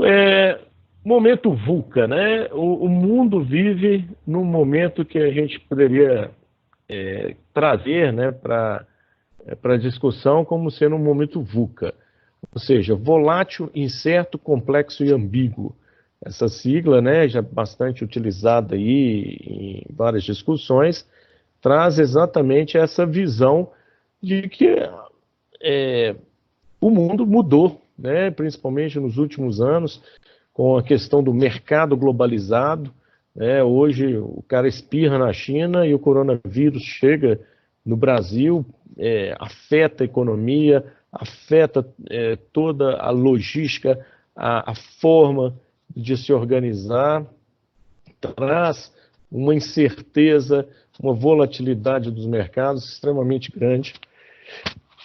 É, momento VUCA, né? O mundo vive num momento que a gente poderia trazer, né, para discussão como sendo um momento VUCA, ou seja, volátil, incerto, complexo e ambíguo. Essa sigla, né, já bastante utilizada aí em várias discussões, traz exatamente essa visão de que o mundo mudou, né, principalmente nos últimos anos, com a questão do mercado globalizado. Né? Hoje o cara espirra na China e o coronavírus chega no Brasil, afeta a economia, afeta toda a logística, a forma de se organizar, traz uma incerteza, uma volatilidade dos mercados extremamente grande,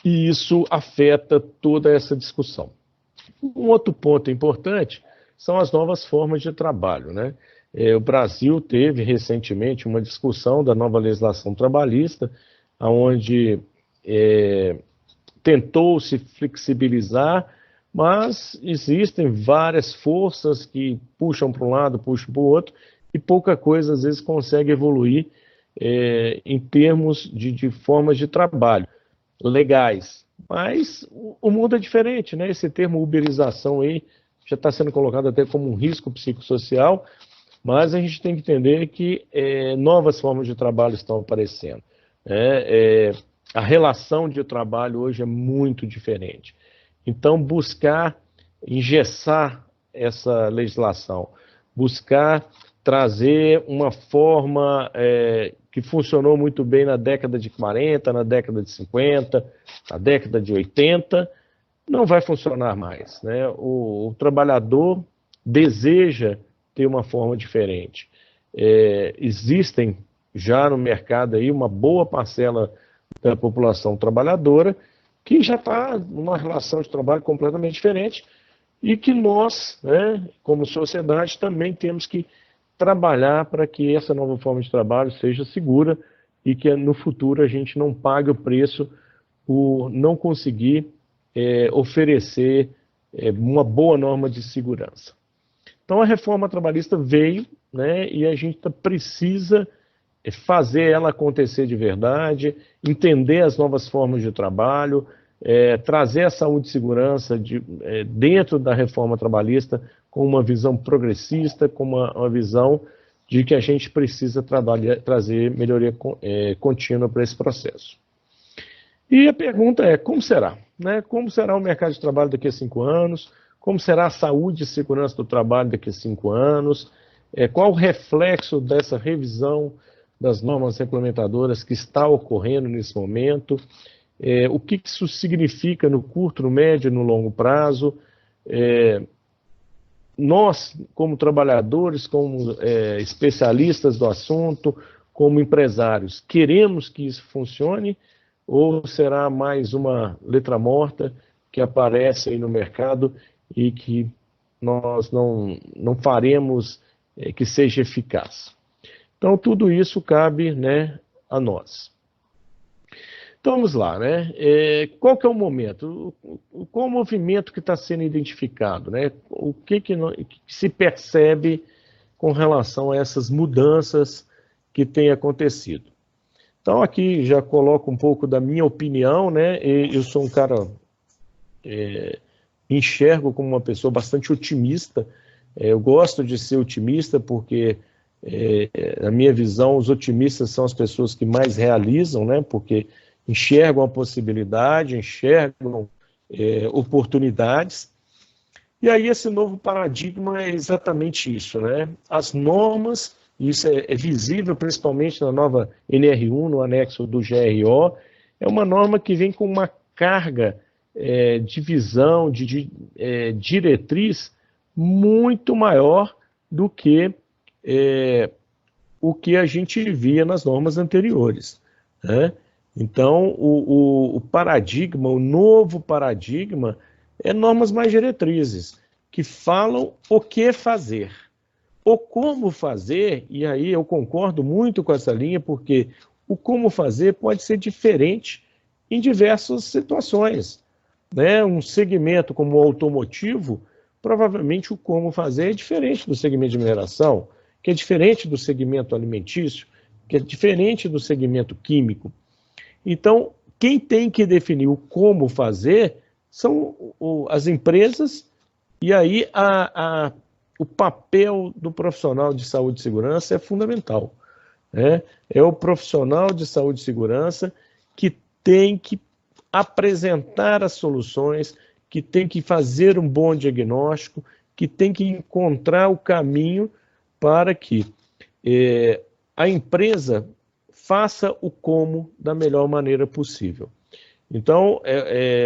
e isso afeta toda essa discussão. Um outro ponto importante são as novas formas de trabalho, né? O Brasil teve recentemente uma discussão da nova legislação trabalhista, onde tentou se flexibilizar, mas existem várias forças que puxam para um lado, puxam para o outro, e pouca coisa às vezes consegue evoluir em termos de formas de trabalho legais. Mas o mundo é diferente, né? Esse termo uberização aí já está sendo colocado até como um risco psicossocial, mas a gente tem que entender que novas formas de trabalho estão aparecendo. A relação de trabalho hoje é muito diferente. Então, buscar engessar essa legislação, buscar trazer uma forma que funcionou muito bem na década de 40, na década de 50, na década de 80, não vai funcionar mais. Né? O trabalhador deseja ter uma forma diferente. Existem já no mercado aí uma boa parcela da população trabalhadora que já está numa relação de trabalho completamente diferente e que nós, né, como sociedade, também temos que trabalhar para que essa nova forma de trabalho seja segura e que no futuro a gente não pague o preço por não conseguir oferecer uma boa norma de segurança. Então a reforma trabalhista veio, né, e a gente precisa fazer ela acontecer de verdade, entender as novas formas de trabalho, trazer a saúde e segurança dentro da reforma trabalhista com uma visão progressista, com uma visão de que a gente precisa trazer melhoria contínua para esse processo. E a pergunta é, como será? Né? Como será o mercado de trabalho daqui a 5 anos? Como será a saúde e segurança do trabalho daqui a 5 anos? Qual o reflexo dessa revisão das normas regulamentadoras que está ocorrendo nesse momento? O que isso significa no curto, no médio e no longo prazo? Nós, como trabalhadores, como especialistas do assunto, como empresários, queremos que isso funcione ou será mais uma letra morta que aparece aí no mercado e que nós não faremos que seja eficaz? Então, tudo isso cabe, né, a nós. Então, vamos lá, né? Qual que é o momento? Qual o movimento que está sendo identificado? Né? O que se percebe com relação a essas mudanças que têm acontecido? Então, aqui já coloco um pouco da minha opinião, né? Eu sou um cara, me enxergo como uma pessoa bastante otimista. Eu gosto de ser otimista porque, na minha visão, os otimistas são as pessoas que mais realizam, né? Porque enxergam a possibilidade, enxergam oportunidades. E aí esse novo paradigma é exatamente isso, né? As normas, isso é visível principalmente na nova NR1, no anexo do GRO, é uma norma que vem com uma carga de visão, de diretriz muito maior do que o que a gente via nas normas anteriores, né? Então, o paradigma, o novo paradigma, é normas mais diretrizes, que falam o que fazer. O como fazer, e aí eu concordo muito com essa linha, porque o como fazer pode ser diferente em diversas situações. Né? Um segmento como o automotivo provavelmente o como fazer é diferente do segmento de mineração, que é diferente do segmento alimentício, que é diferente do segmento químico. Então, quem tem que definir o como fazer são as empresas, e aí o papel do profissional de saúde e segurança é fundamental, né? É o profissional de saúde e segurança que tem que apresentar as soluções, que tem que fazer um bom diagnóstico, que tem que encontrar o caminho para que a empresa faça o como da melhor maneira possível. Então,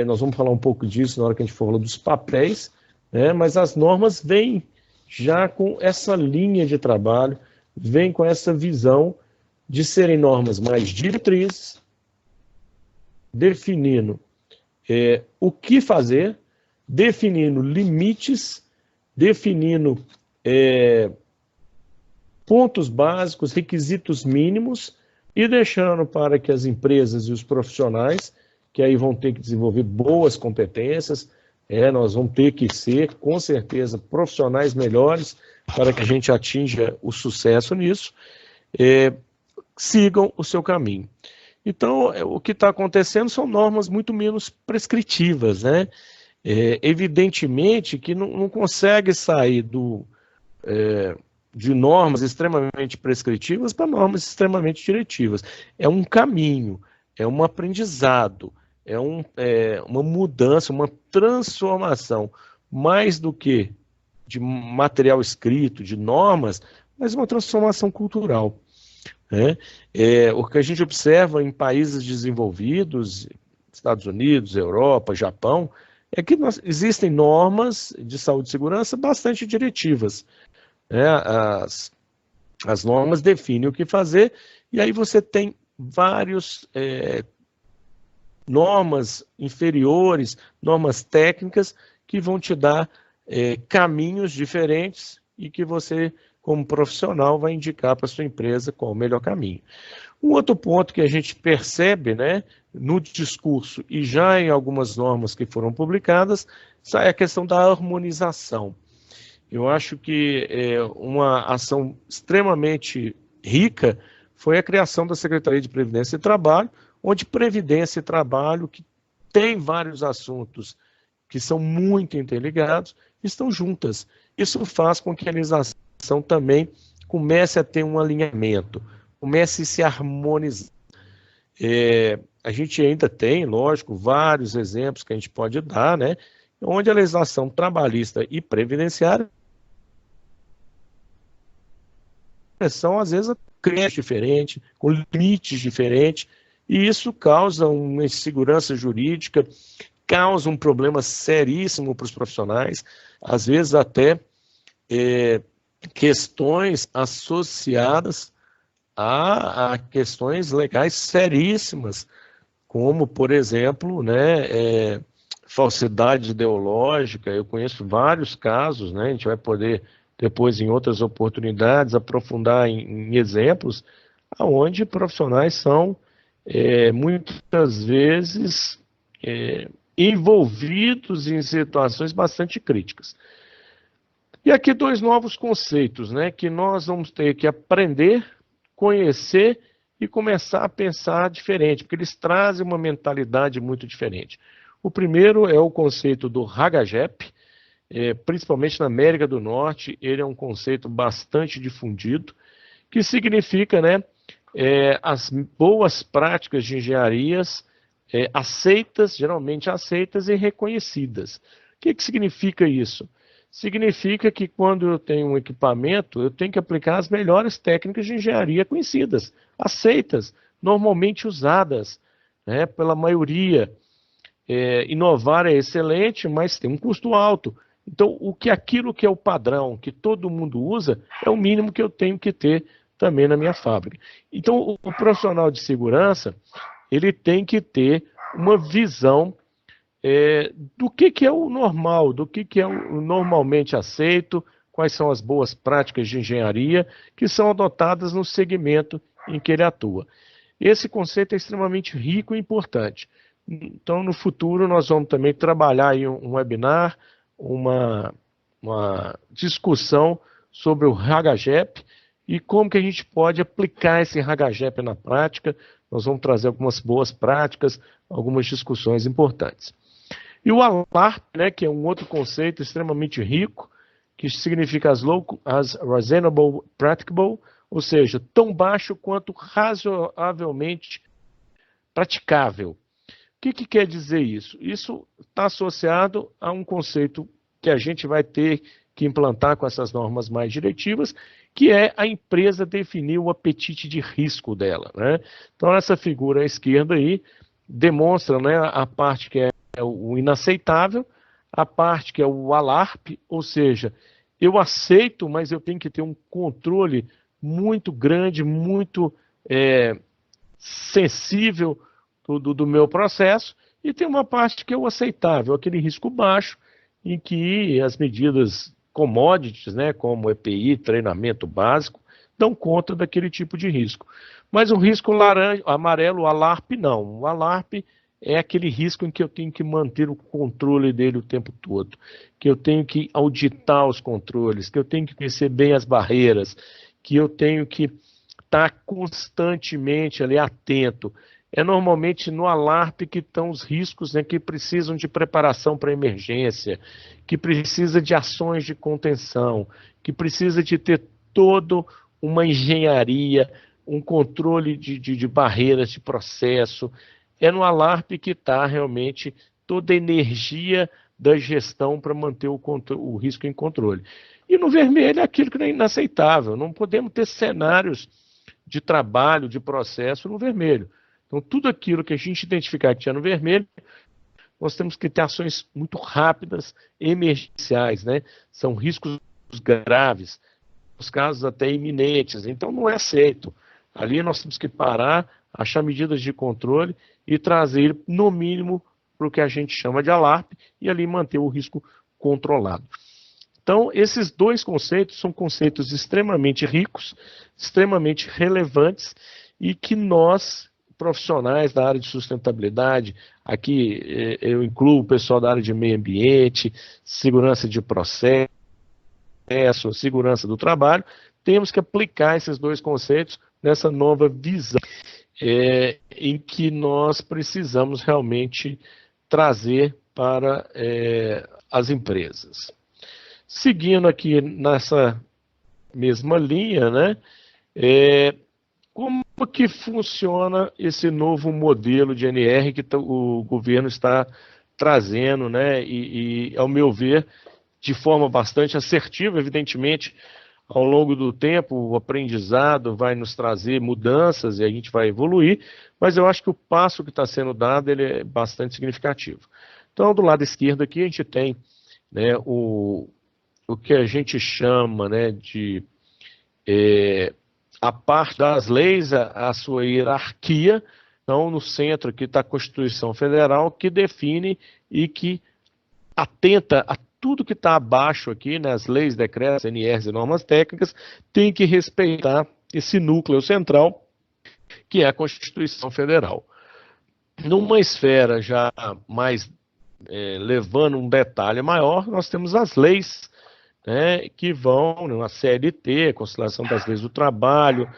nós vamos falar um pouco disso na hora que a gente for falar dos papéis, né? Mas as normas vêm já com essa linha de trabalho, vêm com essa visão de serem normas mais diretrizes, definindo o que fazer, definindo limites, definindo pontos básicos, requisitos mínimos, e deixando para que as empresas e os profissionais, que aí vão ter que desenvolver boas competências, nós vamos ter que ser, com certeza, profissionais melhores para que a gente atinja o sucesso nisso, sigam o seu caminho. Então, o que está acontecendo são normas muito menos prescritivas, né? Evidentemente que não consegue sair de normas extremamente prescritivas para normas extremamente diretivas. É um caminho, é um aprendizado, uma mudança, uma transformação, mais do que de material escrito, de normas, mas uma transformação cultural, né? O que a gente observa em países desenvolvidos, Estados Unidos, Europa, Japão, é que existem normas de saúde e segurança bastante diretivas, né? As normas definem o que fazer, e aí você tem vários normas inferiores, normas técnicas, que vão te dar caminhos diferentes e que você, como profissional, vai indicar para a sua empresa qual o melhor caminho. Um outro ponto que a gente percebe, né, no discurso e já em algumas normas que foram publicadas, é a questão da harmonização. Eu acho que uma ação extremamente rica foi a criação da Secretaria de Previdência e Trabalho, onde Previdência e Trabalho, que tem vários assuntos que são muito interligados, estão juntas. Isso faz com que a legislação também comece a ter um alinhamento, comece a se harmonizar. A gente ainda tem, lógico, vários exemplos que a gente pode dar, né, onde a legislação trabalhista e previdenciária são, às vezes, crédito diferente, com limites diferentes, e isso causa uma insegurança jurídica, causa um problema seríssimo para os profissionais, às vezes até questões associadas a questões legais seríssimas, como, por exemplo, né, falsidade ideológica. Eu conheço vários casos, né, a gente vai poder depois, em outras oportunidades, aprofundar em exemplos, onde profissionais são, muitas vezes, envolvidos em situações bastante críticas. E aqui dois novos conceitos, né, que nós vamos ter que aprender, conhecer e começar a pensar diferente, porque eles trazem uma mentalidade muito diferente. O primeiro é o conceito do HAGAGEP, principalmente na América do Norte, ele é um conceito bastante difundido, que significa, né, as boas práticas de engenharias aceitas, geralmente aceitas e reconhecidas. O que significa isso? Significa que quando eu tenho um equipamento, eu tenho que aplicar as melhores técnicas de engenharia conhecidas, aceitas, normalmente usadas, né, pela maioria. Inovar é excelente, mas tem um custo alto. Então, aquilo que é o padrão, que todo mundo usa, é o mínimo que eu tenho que ter também na minha fábrica. Então, o profissional de segurança, ele tem que ter uma visão do que é o normal, do que é o normalmente aceito, quais são as boas práticas de engenharia que são adotadas no segmento em que ele atua. Esse conceito é extremamente rico e importante. Então, no futuro, nós vamos também trabalhar em um webinar, uma uma discussão sobre o HAGAGEP e como que a gente pode aplicar esse HAGAGEP na prática. Nós vamos trazer algumas boas práticas, algumas discussões importantes. E o ALARP, né, que é um outro conceito extremamente rico, que significa as reasonable practicable, ou seja, tão baixo quanto razoavelmente praticável. O que quer dizer isso? Isso está associado a um conceito que a gente vai ter que implantar com essas normas mais diretivas, que é a empresa definir o apetite de risco dela, né? Então, essa figura à esquerda aí demonstra, né, a parte que é o inaceitável, a parte que é o ALARP, ou seja, eu aceito, mas eu tenho que ter um controle muito grande, muito sensível do meu processo, e tem uma parte que é o aceitável, aquele risco baixo, em que as medidas commodities, né, como EPI, treinamento básico, dão conta daquele tipo de risco. Mas o risco laranja, amarelo, o ALARP, não. O ALARP é aquele risco em que eu tenho que manter o controle dele o tempo todo, que eu tenho que auditar os controles, que eu tenho que conhecer bem as barreiras, que eu tenho que estar constantemente ali atento. É normalmente no ALARP que estão os riscos, né, que precisam de preparação para emergência, que precisa de ações de contenção, que precisa de ter toda uma engenharia, um controle de barreiras de processo. É no ALARP que está realmente toda a energia da gestão para manter o risco em controle. E no vermelho é aquilo que é inaceitável. Não podemos ter cenários de trabalho, de processo no vermelho. Então, tudo aquilo que a gente identificar que tinha no vermelho, nós temos que ter ações muito rápidas, emergenciais, né? São riscos graves, nos casos até iminentes. Então, não é aceito. Ali nós temos que parar, achar medidas de controle e trazer, no mínimo, para o que a gente chama de ALARP e ali manter o risco controlado. Então, esses dois conceitos são conceitos extremamente ricos, extremamente relevantes e que nós, profissionais da área de sustentabilidade, aqui eu incluo o pessoal da área de meio ambiente, segurança de processo, segurança do trabalho, temos que aplicar esses dois conceitos nessa nova visão, em que nós precisamos realmente trazer para as empresas. Seguindo aqui nessa mesma linha, né, como que funciona esse novo modelo de NR que o governo está trazendo, né, e ao meu ver, de forma bastante assertiva, evidentemente, ao longo do tempo, o aprendizado vai nos trazer mudanças e a gente vai evoluir, mas eu acho que o passo que está sendo dado ele é bastante significativo. Então, do lado esquerdo aqui, a gente tem, né, o que a gente chama, né, de a parte das leis, a sua hierarquia. Então, no centro aqui está a Constituição Federal, que define e que atenta a tudo que está abaixo aqui, né, as leis, decretos, NRs e normas técnicas, tem que respeitar esse núcleo central, que é a Constituição Federal. Numa esfera já mais levando um detalhe maior, nós temos as leis, né, que vão na CLT, Constituição das Leis do Trabalho,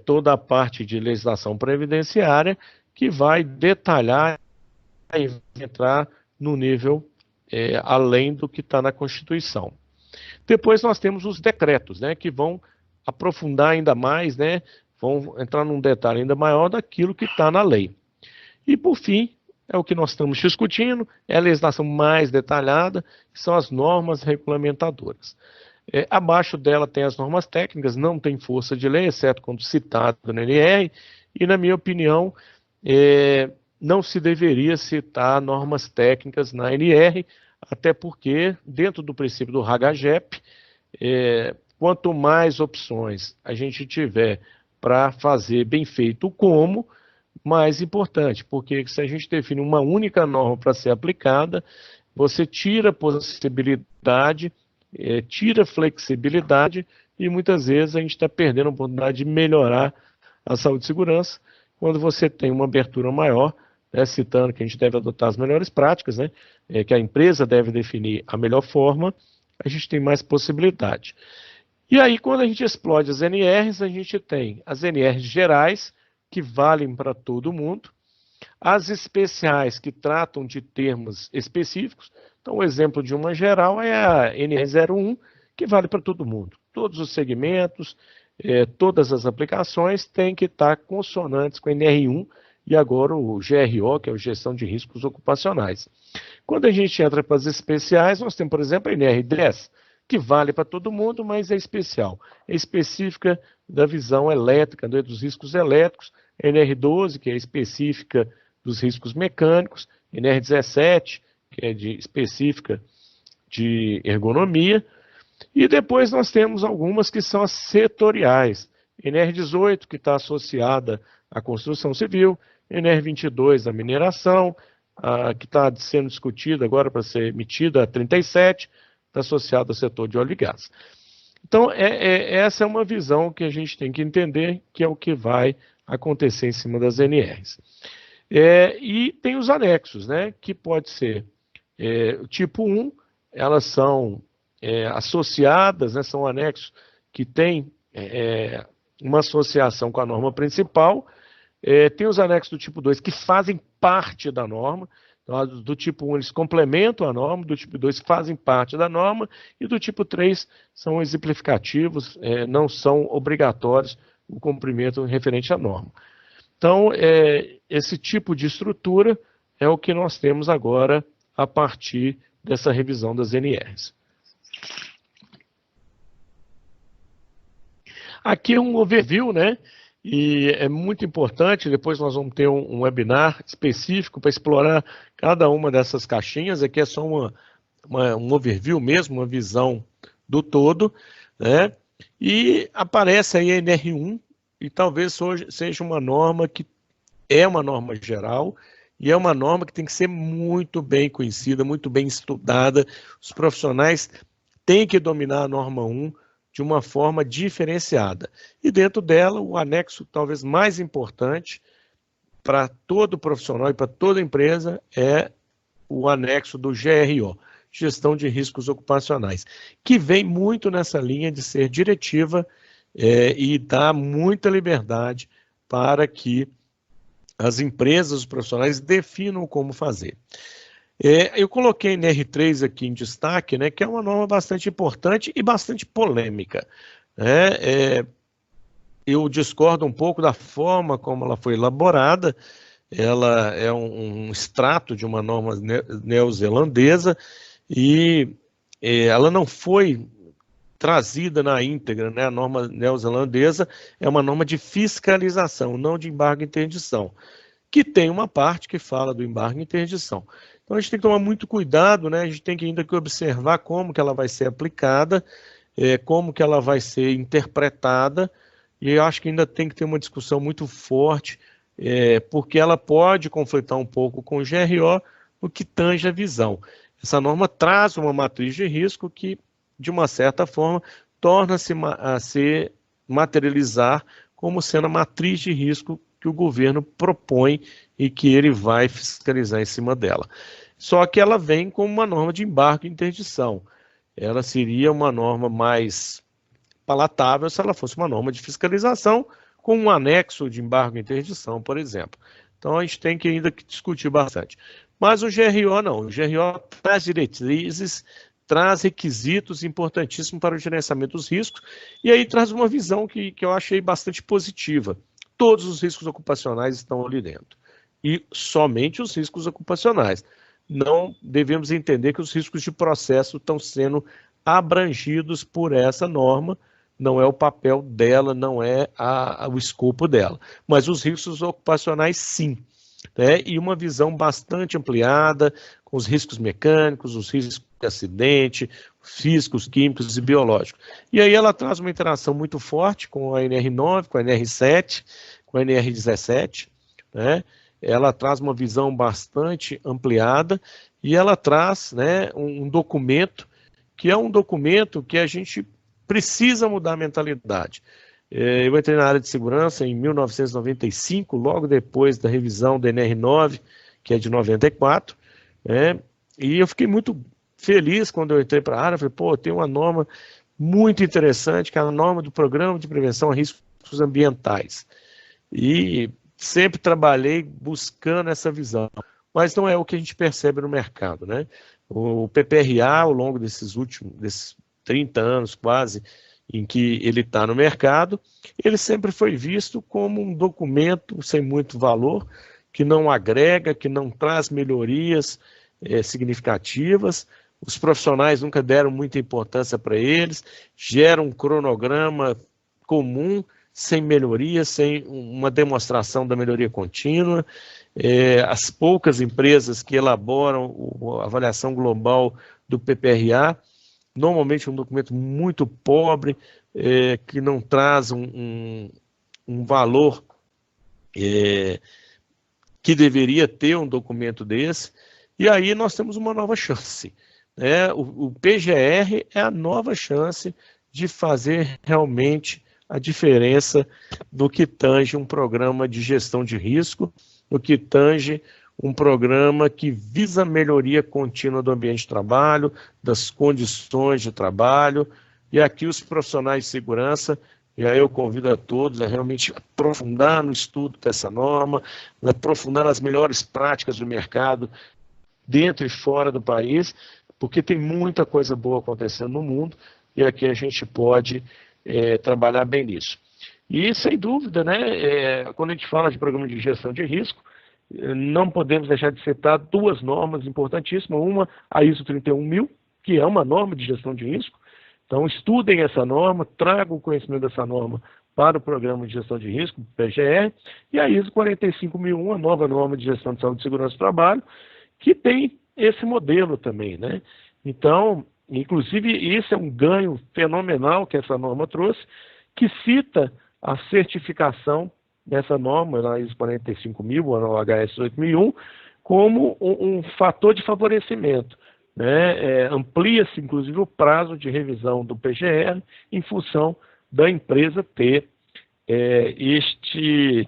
toda a parte de legislação previdenciária, que vai detalhar e entrar no nível além do que está na Constituição. Depois nós temos os decretos, né, que vão aprofundar ainda mais, né, vão entrar num detalhe ainda maior daquilo que está na lei. E, por fim, é o que nós estamos discutindo, é a legislação mais detalhada, que são as normas regulamentadoras. Abaixo dela tem as normas técnicas, não tem força de lei, exceto quando citado no NR, e, na minha opinião, não se deveria citar normas técnicas na NR, até porque, dentro do princípio do HAGAGEP, quanto mais opções a gente tiver para fazer bem feito o como, mais importante, porque se a gente define uma única norma para ser aplicada, você tira a possibilidade, tira a flexibilidade e muitas vezes a gente está perdendo a oportunidade de melhorar a saúde e segurança quando você tem uma abertura maior, né, citando que a gente deve adotar as melhores práticas, né, que a empresa deve definir a melhor forma, a gente tem mais possibilidade. E aí, quando a gente explode as NRs, a gente tem as NRs gerais, que valem para todo mundo, as especiais, que tratam de termos específicos. Então, o exemplo de uma geral é a NR01, que vale para todo mundo. Todos os segmentos, todas as aplicações têm que estar consonantes com a NR1 e agora o GRO, que é a Gestão de Riscos Ocupacionais. Quando a gente entra para as especiais, nós temos, por exemplo, a NR10, que vale para todo mundo, mas é especial. É específica da visão elétrica, dos riscos elétricos, a NR12, que é específica dos riscos mecânicos, NR17, que é específica de ergonomia, e depois nós temos algumas que são as setoriais. NR18, que está associada à construção civil, NR22, à mineração, que está sendo discutida agora para ser emitida, a 37, está associada ao setor de óleo e gás. Então, essa é uma visão que a gente tem que entender, que é o que vai acontecer em cima das NRs. E tem os anexos, né, que pode ser tipo 1, elas são associadas, né, são anexos que têm uma associação com a norma principal. Tem os anexos do tipo 2 que fazem parte da norma. Então, do tipo 1 eles complementam a norma, do tipo 2 fazem parte da norma, e do tipo 3 são exemplificativos, não são obrigatórios o cumprimento referente à norma. Então, esse tipo de estrutura é o que nós temos agora a partir dessa revisão das NRs. Aqui é um overview, né? E é muito importante, depois nós vamos ter um webinar específico para explorar cada uma dessas caixinhas. Aqui é só um overview mesmo, uma visão do todo, né? E aparece aí a NR1, e talvez hoje seja uma norma que é uma norma geral, e é uma norma que tem que ser muito bem conhecida, muito bem estudada. Os profissionais têm que dominar a norma 1 de uma forma diferenciada. E dentro dela, o anexo talvez mais importante para todo profissional e para toda empresa é o anexo do GRO, Gestão de Riscos Ocupacionais, que vem muito nessa linha de ser diretiva e dá muita liberdade para que as empresas, os profissionais definam como fazer. Eu coloquei NR3 aqui em destaque, né, que é uma norma bastante importante e bastante polêmica. Né? Eu discordo um pouco da forma como ela foi elaborada. Ela é um extrato de uma norma neozelandesa e ela não foi trazida na íntegra, né? A norma neozelandesa é uma norma de fiscalização, não de embargo e interdição, que tem uma parte que fala do embargo e interdição. Então, a gente tem que tomar muito cuidado, né? A gente tem que ainda que observar como que ela vai ser aplicada, como que ela vai ser interpretada, e eu acho que ainda tem que ter uma discussão muito forte, porque ela pode conflitar um pouco com o GRO no que tange a visão. Essa norma traz uma matriz de risco que, de uma certa forma, torna-se a se materializar como sendo a matriz de risco que o governo propõe e que ele vai fiscalizar em cima dela. Só que ela vem como uma norma de embargo e interdição. Ela seria uma norma mais palatável se ela fosse uma norma de fiscalização com um anexo de embargo e interdição, por exemplo. Então, a gente tem que ainda discutir bastante. Mas o GRO não. O GRO traz diretrizes, traz requisitos importantíssimos para o gerenciamento dos riscos, e aí traz uma visão que eu achei bastante positiva. Todos os riscos ocupacionais estão ali dentro. E somente os riscos ocupacionais. Não devemos entender que os riscos de processo estão sendo abrangidos por essa norma, não é o papel dela, não é o escopo dela. Mas os riscos ocupacionais, sim. Né? E uma visão bastante ampliada, com os riscos mecânicos, os riscos de acidente, os riscos químicos e biológicos. E aí ela traz uma interação muito forte com a NR9, com a NR7, com a NR17, né? Ela traz uma visão bastante ampliada e ela traz, né, um documento que é um documento que a gente precisa mudar a mentalidade. Eu entrei na área de segurança em 1995, logo depois da revisão da NR9, que é de 94, né, e eu fiquei muito feliz quando eu entrei para a área, falei, pô, tem uma norma muito interessante, que é a norma do Programa de Prevenção a Riscos Ambientais. E sempre trabalhei buscando essa visão, mas não é o que a gente percebe no mercado, né? O PPRA, ao longo desses 30 anos quase, em que ele está no mercado, ele sempre foi visto como um documento sem muito valor, que não agrega, que não traz melhorias significativas. Os profissionais nunca deram muita importância para eles, gera um cronograma comum, sem melhoria, sem uma demonstração da melhoria contínua. As poucas empresas que elaboram a avaliação global do PPRA, normalmente é um documento muito pobre, que não traz um valor que deveria ter um documento desse, e aí nós temos uma nova chance. O PGR é a nova chance de fazer realmente a diferença no que tange um programa de gestão de risco, no que tange um programa que visa a melhoria contínua do ambiente de trabalho, das condições de trabalho, e aqui os profissionais de segurança, e aí eu convido a todos a realmente aprofundar no estudo dessa norma, aprofundar nas melhores práticas do mercado, dentro e fora do país, porque tem muita coisa boa acontecendo no mundo, e aqui a gente pode trabalhar bem nisso. E, sem dúvida, né, quando a gente fala de programa de gestão de risco, não podemos deixar de citar duas normas importantíssimas. Uma, a ISO 31000, que é uma norma de gestão de risco. Então, estudem essa norma, tragam o conhecimento dessa norma para o Programa de Gestão de Risco, PGR, e a ISO 45001, a nova norma de gestão de saúde e segurança do trabalho, que tem esse modelo também, né? Então, inclusive, isso é um ganho fenomenal que essa norma trouxe, que cita a certificação dessa norma, na ISO 45000, ou no HS 8001, como um fator de favorecimento, né? Amplia-se, inclusive, o prazo de revisão do PGR em função da empresa ter esse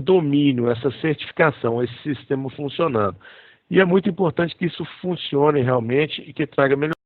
domínio, essa certificação, esse sistema funcionando. E é muito importante que isso funcione realmente e que traga melhoria.